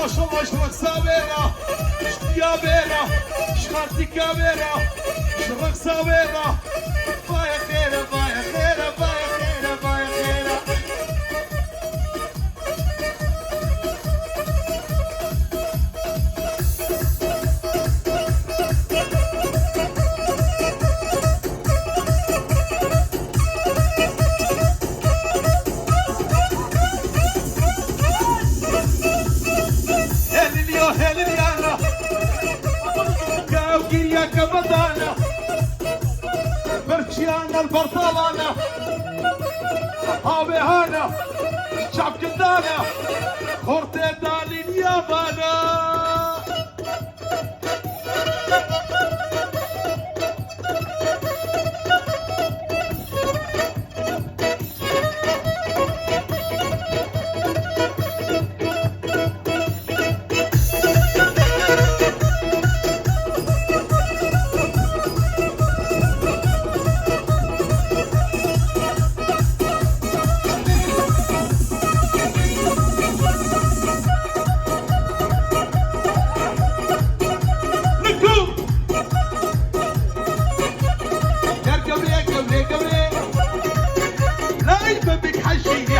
ما شاء الله اشرق سابيرة يا بيرة شخرتي كاميرا اشرق سابيرة بايا خيرة بايا خيرة بايا خيرة بايا خيرة كبدانا برشيانا البرطلانة هاوي هانا شعب كدانا خورتي دالي اليابانا لا يبقى بك حشي